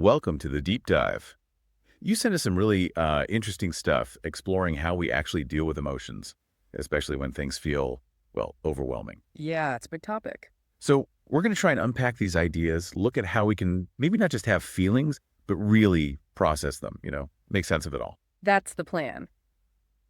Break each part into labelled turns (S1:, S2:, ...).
S1: Welcome to the deep dive. You sent us some really interesting stuff exploring how we actually deal with emotions, especially when things feel, well, overwhelming.
S2: Yeah, it's a big topic.
S1: So we're going to try and unpack these ideas, look at how we can maybe not just have feelings, but really process them, make sense of it all.
S2: That's the plan.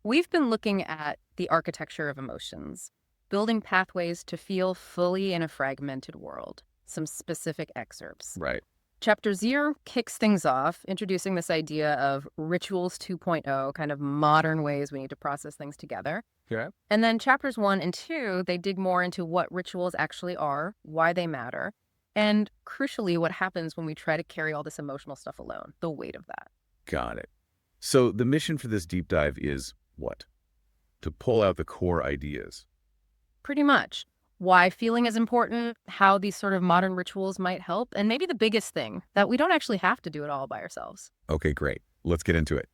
S2: We've been looking at the architecture of emotions, building pathways to feel fully in a fragmented world. Some specific excerpts.
S1: Right.
S2: Chapter 0 kicks things off, introducing this idea of rituals 2.0, kind of modern ways we need to process things together.
S1: Yeah.
S2: And then chapters 1 and 2, they dig more into what rituals actually are, why they matter, and crucially, what happens when we try to carry all this emotional stuff alone, the weight of that.
S1: Got it. So the mission for this deep dive is what? To pull out the core ideas.
S2: Pretty much. Why feeling is important, how these sort of modern rituals might help, and maybe the biggest thing, that we don't actually have to do it all by ourselves.
S1: Okay, great. Let's get into it.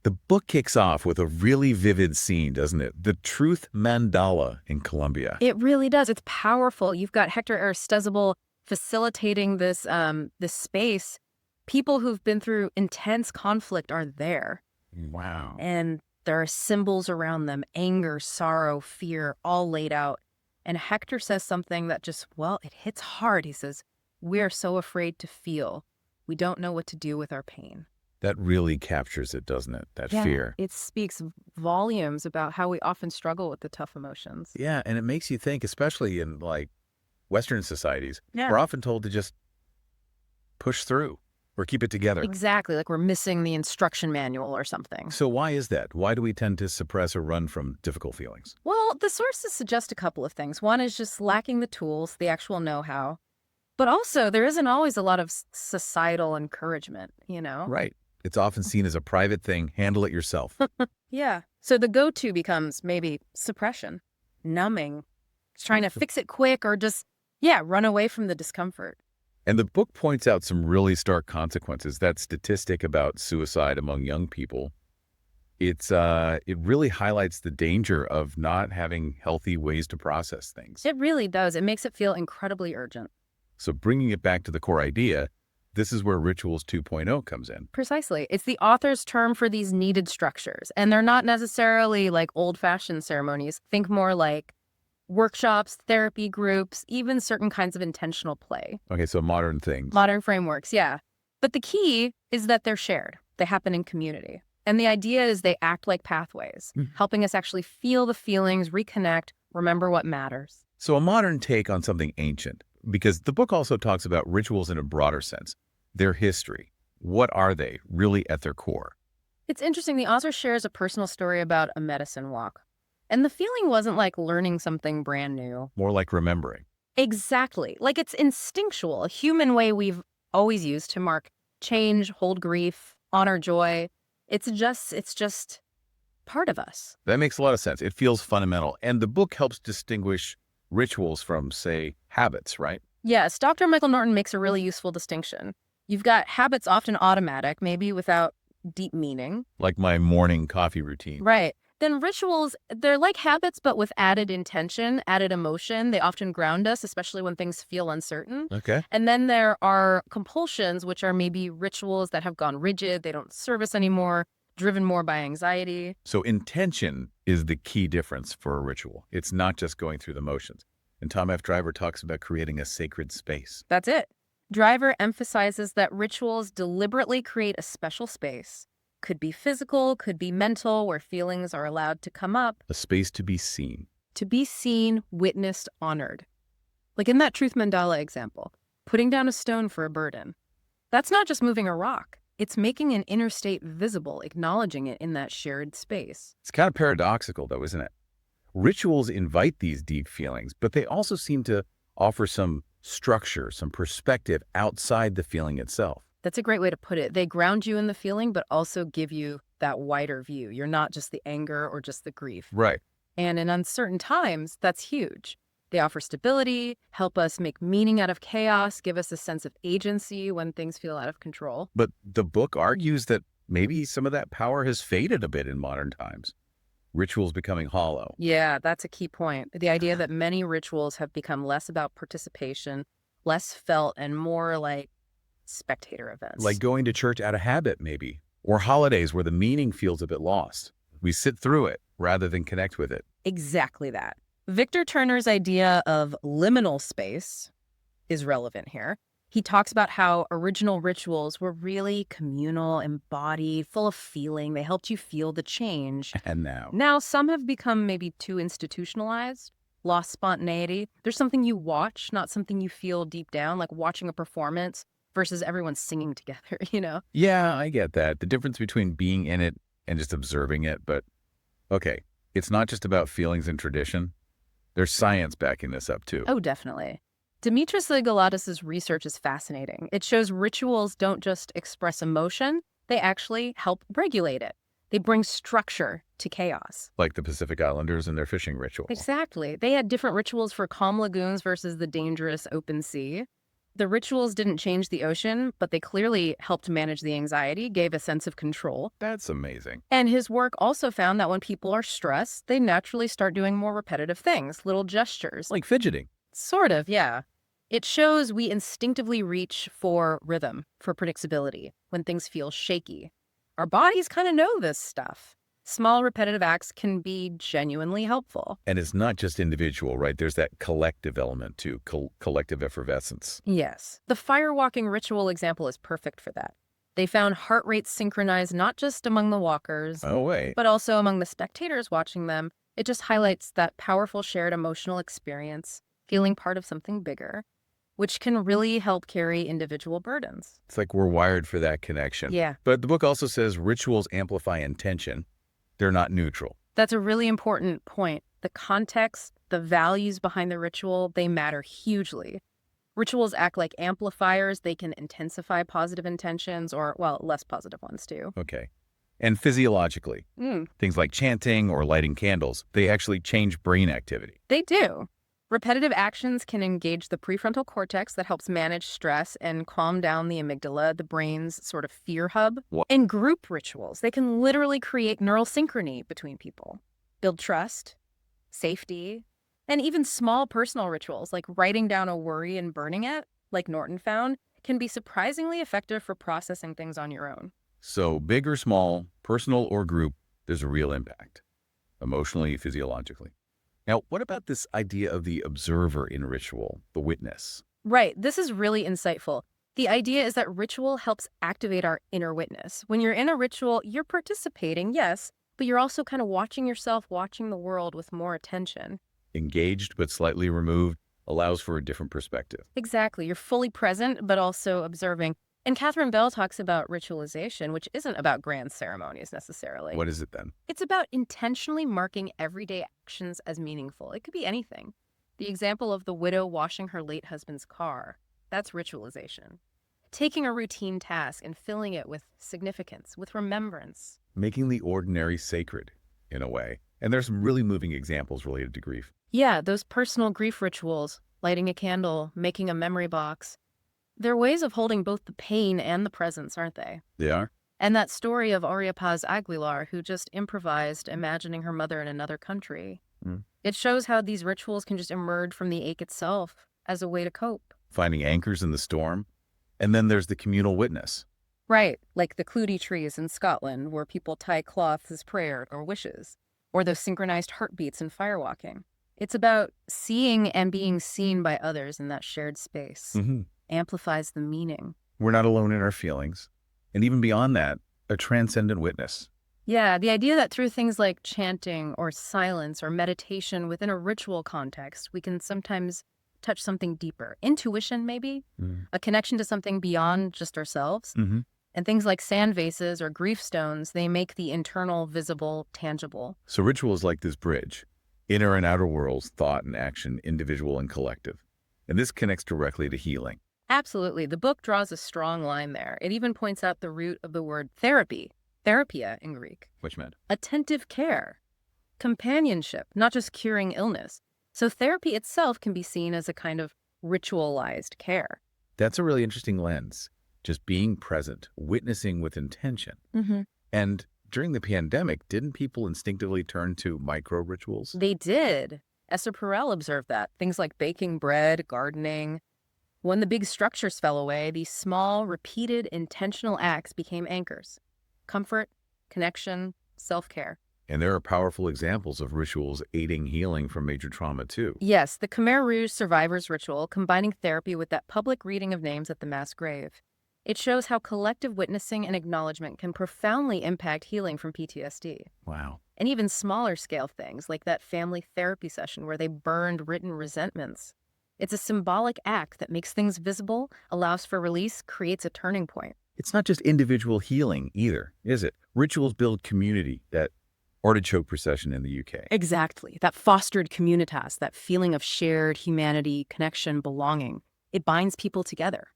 S1: The book kicks off with a really vivid scene, doesn't it? The Truth Mandala in Colombia.
S2: It really does. It's powerful. You've got Hector Aristizabal facilitating this space. People who've been through intense conflict are there.
S1: Wow.
S2: And there are symbols around them, anger, sorrow, fear, all laid out. And Hector says something that just, well, it hits hard. He says, we are so afraid to feel. We don't know what to do with our pain.
S1: That really captures it, doesn't it? That fear.
S2: It speaks volumes about how we often struggle with the tough emotions.
S1: Yeah, and it makes you think, especially in Western societies,
S2: Yeah.
S1: we're often told to just push through or keep it together.
S2: Exactly, like we're missing the instruction manual or something.
S1: So why is that? Why do we tend to suppress or run from difficult feelings?
S2: Well, the sources suggest a couple of things. One is just lacking the tools, the actual know-how. But also, there isn't always a lot of societal encouragement,
S1: Right. It's often seen as a private thing. Handle it yourself.
S2: Yeah. So the go-to becomes maybe suppression, numbing, trying to fix it quick or just, run away from the discomfort.
S1: And the book points out some really stark consequences. That statistic about suicide among young people, it really highlights the danger of not having healthy ways to process things.
S2: It really does. It makes it feel incredibly urgent.
S1: So bringing it back to the core idea, this is where Rituals 2.0 comes in.
S2: Precisely. It's the author's term for these needed structures. And they're not necessarily like old-fashioned ceremonies. Think more like workshops, therapy groups, even certain kinds of intentional play.
S1: Okay, so modern things.
S2: Modern frameworks, yeah. But the key is that they're shared. They happen in community. And the idea is they act like pathways, helping us actually feel the feelings, reconnect, remember what matters.
S1: So a modern take on something ancient, because the book also talks about rituals in a broader sense, their history. What are they really at their core?
S2: It's interesting. The author shares a personal story about a medicine walk. And the feeling wasn't like learning something brand new.
S1: More like remembering.
S2: Exactly. Like it's instinctual, a human way we've always used to mark change, hold grief, honor joy. It's just part of us.
S1: That makes a lot of sense. It feels fundamental. And the book helps distinguish rituals from, say, habits, right?
S2: Yes, Dr. Michael Norton makes a really useful distinction. You've got habits often automatic, maybe without deep meaning.
S1: Like my morning coffee routine.
S2: Right. Then rituals, they're like habits, but with added intention, added emotion. They often ground us, especially when things feel uncertain.
S1: Okay.
S2: And then there are compulsions, which are maybe rituals that have gone rigid. They don't serve us anymore, driven more by anxiety.
S1: So intention is the key difference for a ritual. It's not just going through the motions. And Tom F. Driver talks about creating a sacred space.
S2: That's it. Driver emphasizes that rituals deliberately create a special space. Could be physical, could be mental, where feelings are allowed to come up.
S1: A space to be seen.
S2: To be seen, witnessed, honored. Like in that Truth Mandala example, putting down a stone for a burden. That's not just moving a rock. It's making an inner state visible, acknowledging it in that shared space.
S1: It's kind of paradoxical, though, isn't it? Rituals invite these deep feelings, but they also seem to offer some structure, some perspective outside the feeling itself.
S2: That's a great way to put it. They ground you in the feeling, but also give you that wider view. You're not just the anger or just the grief.
S1: Right.
S2: And in uncertain times, that's huge. They offer stability, help us make meaning out of chaos, give us a sense of agency when things feel out of control.
S1: But the book argues that maybe some of that power has faded a bit in modern times. Rituals becoming hollow.
S2: Yeah, that's a key point. The idea that many rituals have become less about participation, less felt, and more like spectator
S1: Like
S2: events.
S1: going to church out of habit, maybe, or holidays where the meaning feels a bit lost. We sit through it rather than connect with it.
S2: Exactly that. Victor Turner's idea of liminal space is relevant here. He talks about how original rituals were really communal, embodied, full of feeling. They helped you feel the change.
S1: And now,
S2: Now, some have become maybe too institutionalized, lost spontaneity. There's something you watch, not something you feel deep down, like watching a performance versus everyone singing together, you know?
S1: yeah, I get that. The difference between being in it and just observing it. But okay, it's not just about feelings and tradition. There's science backing this up too.
S2: Oh, definitely. Dimitris Xygalatas' research is fascinating. It shows rituals don't just express emotion, they actually help regulate it. They bring structure to chaos.
S1: Like the Pacific Islanders and their fishing ritual.
S2: Exactly. They had different rituals for calm lagoons versus the dangerous open sea. The rituals didn't change the ocean, but they clearly helped manage the anxiety, gave a sense of control.
S1: That's amazing.
S2: And his work also found that when people are stressed, they naturally start doing more repetitive things, little gestures.
S1: Like fidgeting.
S2: Sort of, yeah. It shows we instinctively reach for rhythm, for predictability, when things feel shaky. Our bodies kind of know this stuff. Small repetitive acts can be genuinely helpful.
S1: And it's not just individual, right? There's that collective element too, collective effervescence.
S2: Yes. The firewalking ritual example is perfect for that. They found heart rates synchronized not just among the walkers,
S1: Oh, wait.
S2: but also among the spectators watching them. It just highlights that powerful shared emotional experience, feeling part of something bigger, which can really help carry individual burdens.
S1: It's like we're wired for that connection.
S2: Yeah,
S1: But the book also says rituals amplify intention. They're not neutral.
S2: that's a really important point. The context, the values behind the ritual, they matter hugely. Rituals act like amplifiers. They can intensify positive intentions or, well, less positive ones too.
S1: Okay. And physiologically, things like chanting or lighting candles, they actually change brain activity.
S2: They do. Repetitive actions can engage the prefrontal cortex that helps manage stress and calm down the amygdala, the brain's sort of fear hub.
S1: What?
S2: In group rituals, they can literally create neural synchrony between people, build trust, safety, and even small personal rituals like writing down a worry and burning it, like Norton found, can be surprisingly effective for processing things on your own.
S1: So big or small, personal or group, there's a real impact, emotionally, physiologically. Now, what about this idea of the observer in ritual, the witness?
S2: Right, this is really insightful. The idea is that ritual helps activate our inner witness. When you're in a ritual, you're participating, yes, but you're also kind of watching yourself, watching the world with more attention.
S1: Engaged but slightly removed allows for a different perspective.
S2: Exactly, you're fully present, but also observing. And Catherine Bell talks about ritualization, which isn't about grand ceremonies necessarily.
S1: What is it then?
S2: It's about intentionally marking everyday actions as meaningful. It could be anything. The example of the widow washing her late husband's car, that's ritualization. Taking a routine task and filling it with significance, with remembrance.
S1: Making the ordinary sacred, in a way. And there's some really moving examples related to grief.
S2: Yeah, those personal grief rituals, lighting a candle, making a memory box, they're ways of holding both the pain and the presence, aren't they?
S1: They are?
S2: And that story of Aurea Paz Aguilar, who just improvised, imagining her mother in another country.
S1: Mm.
S2: It shows how these rituals can just emerge from the ache itself as a way to cope.
S1: Finding anchors in the storm. And then there's the communal witness.
S2: Right, like the Clutie trees in Scotland, where people tie cloths as prayer or wishes, or those synchronized heartbeats in firewalking. It's about seeing and being seen by others in that shared space.
S1: Mm-hmm.
S2: Amplifies the meaning.
S1: We're not alone in our feelings. And even beyond that, a transcendent witness.
S2: Yeah, the idea that through things like chanting or silence or meditation within a ritual context, we can sometimes touch something deeper. Intuition, maybe? A connection to something beyond just ourselves.
S1: Mm-hmm.
S2: And things like sand vases or grief stones, they make the internal visible, tangible.
S1: So rituals like this bridge, inner and outer worlds, thought and action, individual and collective. And this connects directly to healing.
S2: Absolutely. The book draws a strong line there. It even points out the root of the word therapy, therapia in Greek.
S1: Which meant?
S2: Attentive care, companionship, not just curing illness. So therapy itself can be seen as a kind of ritualized care.
S1: That's a really interesting lens. Just being present, witnessing with intention.
S2: Mm-hmm.
S1: And during the pandemic, didn't people instinctively turn to micro rituals?
S2: They did. Esther Perel observed that. Things like baking bread, gardening. When the big structures fell away, these small, repeated, intentional acts became anchors. Comfort, connection, self-care.
S1: And there are powerful examples of rituals aiding healing from major trauma, too.
S2: Yes, the Khmer Rouge survivors ritual, combining therapy with that public reading of names at the mass grave. It shows how collective witnessing and acknowledgement can profoundly impact healing from PTSD.
S1: Wow.
S2: And even smaller scale things like that family therapy session where they burned written resentments. It's a symbolic act that makes things visible, allows for release, creates a turning point.
S1: It's not just individual healing either, is it? Rituals build community, that artichoke procession in the UK.
S2: Exactly. That fostered communitas, that feeling of shared humanity, connection, belonging. It binds people together.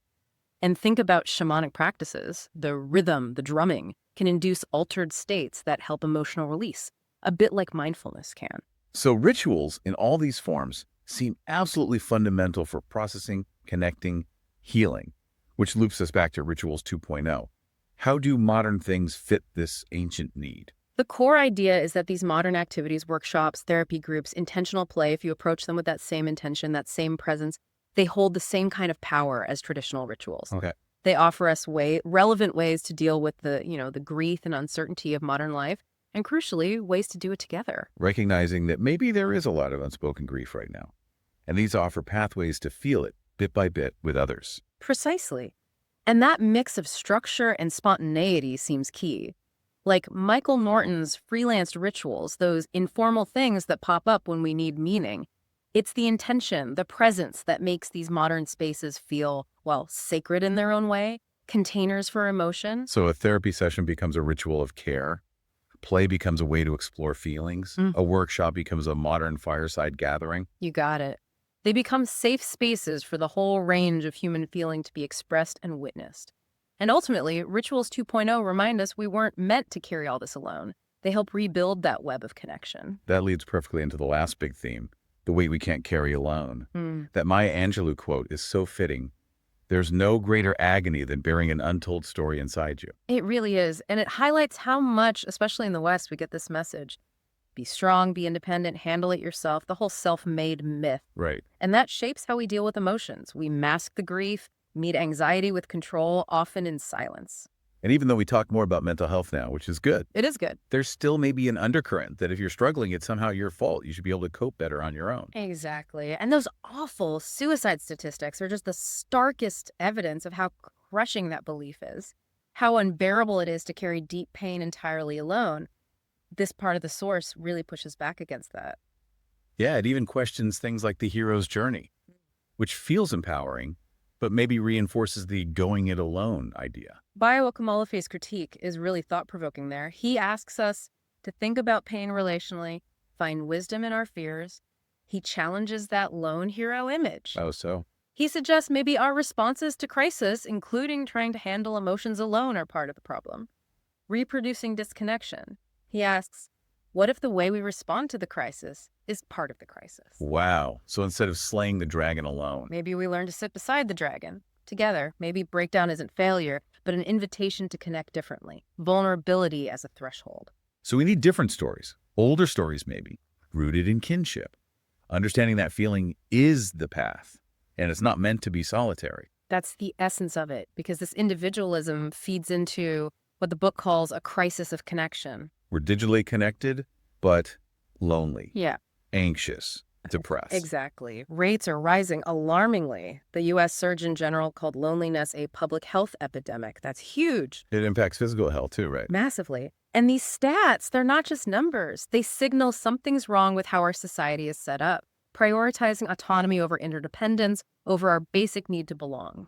S2: And think about shamanic practices. The rhythm, the drumming, can induce altered states that help emotional release, a bit like mindfulness can.
S1: So rituals in all these forms seem absolutely fundamental for processing, connecting, healing, which loops us back to Rituals 2.0. How do modern things fit this ancient need?
S2: The core idea is that these modern activities, workshops, therapy groups, intentional play, if you approach them with that same intention, that same presence, they hold the same kind of power as traditional rituals.
S1: Okay.
S2: They offer us relevant ways to deal with the grief and uncertainty of modern life, and crucially, ways to do it together.
S1: Recognizing that maybe there is a lot of unspoken grief right now, and these offer pathways to feel it bit by bit with others.
S2: Precisely. And that mix of structure and spontaneity seems key. Like Michael Norton's freelance rituals, those informal things that pop up when we need meaning. It's the intention, the presence that makes these modern spaces feel, well, sacred in their own way, containers for emotion.
S1: So a therapy session becomes a ritual of care. Play becomes a way to explore feelings. A workshop becomes a modern fireside gathering.
S2: You got it. They become safe spaces for the whole range of human feeling to be expressed and witnessed. And ultimately, Rituals 2.0 remind us we weren't meant to carry all this alone. They help rebuild that web of connection.
S1: That leads perfectly into the last big theme, the weight we can't carry alone. That Maya Angelou quote is so fitting. There's no greater agony than bearing an untold story inside you.
S2: It really is. And it highlights how much, especially in the West, we get this message. Be strong, be independent, handle it yourself, the whole self-made myth.
S1: Right.
S2: And that shapes how we deal with emotions. We mask the grief, meet anxiety with control, often in silence.
S1: And even though we talk more about mental health now, which is good,
S2: It is good.
S1: there's still maybe an undercurrent that if you're struggling, it's somehow your fault. You should be able to cope better on your own.
S2: Exactly. And those awful suicide statistics are just the starkest evidence of how crushing that belief is, how unbearable it is to carry deep pain entirely alone. This part of the source really pushes back against that.
S1: Yeah, it even questions things like the hero's journey, which feels empowering, but maybe reinforces the going it alone idea.
S2: Bayo Akamolofe's critique is really thought-provoking there. He asks us to think about pain relationally, find wisdom in our fears. He challenges that lone hero image.
S1: Oh, so?
S2: He suggests maybe our responses to crisis, including trying to handle emotions alone, are part of the problem. Reproducing disconnection. He asks, what if the way we respond to the crisis is part of the crisis?
S1: Wow. So instead of slaying the dragon alone.
S2: Maybe we learn to sit beside the dragon together. Maybe breakdown isn't failure, but an invitation to connect differently. Vulnerability as a threshold.
S1: So we need different stories, older stories maybe, rooted in kinship. Understanding that feeling is the path, and it's not meant to be solitary.
S2: That's the essence of it, because this individualism feeds into what the book calls a crisis of connection.
S1: We're digitally connected, but lonely,
S2: Yeah.
S1: anxious, depressed.
S2: Exactly. Rates are rising alarmingly. The U.S. Surgeon General called loneliness a public health epidemic. That's huge.
S1: It impacts physical health too, right?
S2: Massively. And these stats, they're not just numbers. They signal something's wrong with how our society is set up, prioritizing autonomy over interdependence, over our basic need to belong.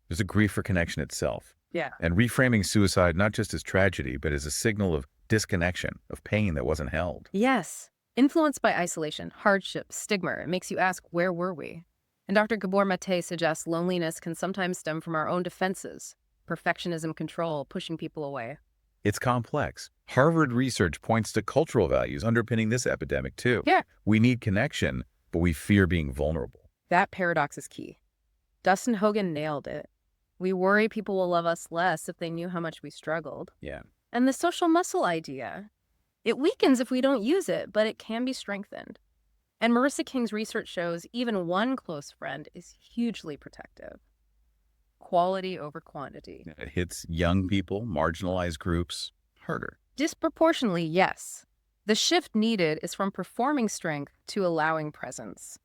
S1: There's a grief for connection itself.
S2: Yeah.
S1: And reframing suicide not just as tragedy, but as a signal of disconnection, of pain that wasn't held.
S2: Yes. Influenced by isolation, hardship, stigma, it makes you ask, where were we? And Dr. Gabor Mate suggests loneliness can sometimes stem from our own defenses, perfectionism, control, pushing people away.
S1: It's complex. Harvard research points to cultural values underpinning this epidemic too.
S2: Yeah.
S1: We need connection, but we fear being vulnerable.
S2: That paradox is key. Dustin Hogan nailed it. We worry people will love us less if they knew how much we struggled.
S1: Yeah.
S2: And the social muscle idea, it weakens if we don't use it, but it can be strengthened. And Marissa King's research shows even one close friend is hugely protective. quality over quantity.
S1: It hits young people, marginalized groups harder.
S2: Disproportionately, yes. The shift needed is from performing strength to allowing presence.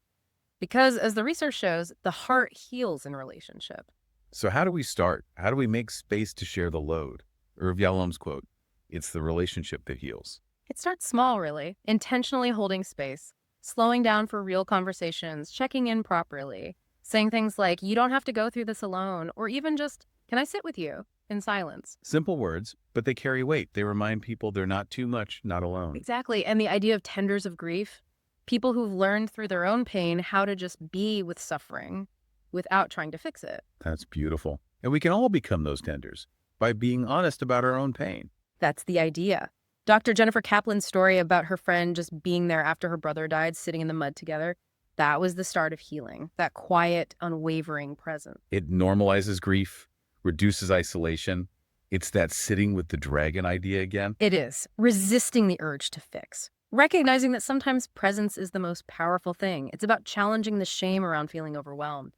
S2: Because, as the research shows, the heart heals in relationship.
S1: So how do we start? How do we make space to share the load? Irv Yalom's quote, it's the relationship that heals.
S2: It starts small, really, intentionally holding space, slowing down for real conversations, checking in properly, saying things like, you don't have to go through this alone, or even just, can I sit with you in silence?
S1: Simple words, but they carry weight. They remind people they're not too much, not alone.
S2: Exactly. And the idea of tenders of grief, people who've learned through their own pain how to just be with suffering without trying to fix it.
S1: That's beautiful. And we can all become those tenders by being honest about our own pain.
S2: That's the idea. Dr. Jennifer Kaplan's story about her friend just being there after her brother died, sitting in the mud together, that was the start of healing, that quiet, unwavering presence.
S1: It normalizes grief, reduces isolation. It's that sitting with the dragon idea again.
S2: It is resisting the urge to fix, recognizing that sometimes presence is the most powerful thing. It's about challenging the shame around feeling overwhelmed.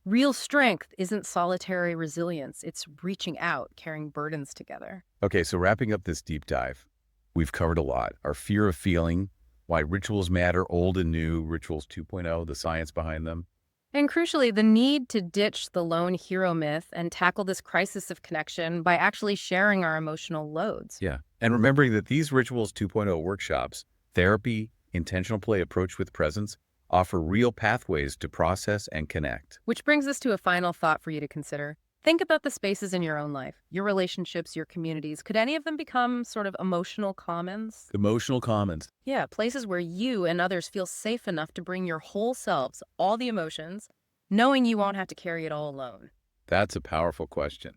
S2: Real strength isn't solitary resilience. It's reaching out, carrying burdens together.
S1: Okay, so wrapping up this deep dive, we've covered a lot. Our fear of feeling, why rituals matter, old and new, Rituals 2.0, the science behind them.
S2: And crucially, the need to ditch the lone hero myth and tackle this crisis of connection by actually sharing our emotional loads.
S1: Yeah. And remembering that these Rituals 2.0 workshops, therapy, intentional play approach with presence, offer real pathways to process and connect.
S2: Which brings us to a final thought for you to consider. Think about the spaces in your own life, your relationships, your communities. Could any of them become sort of emotional commons?
S1: Emotional commons.
S2: Yeah, places where you and others feel safe enough to bring your whole selves, all the emotions, knowing you won't have to carry it all alone.
S1: That's a powerful question.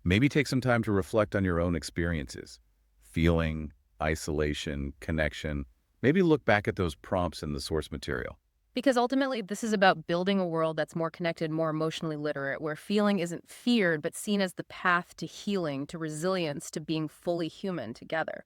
S1: Maybe take some time to reflect on your own experiences. Feeling, isolation, connection. Maybe look back at those prompts in the source material.
S2: Because ultimately, this is about building a world that's more connected, more emotionally literate, where feeling isn't feared, but seen as the path to healing, to resilience, to being fully human together.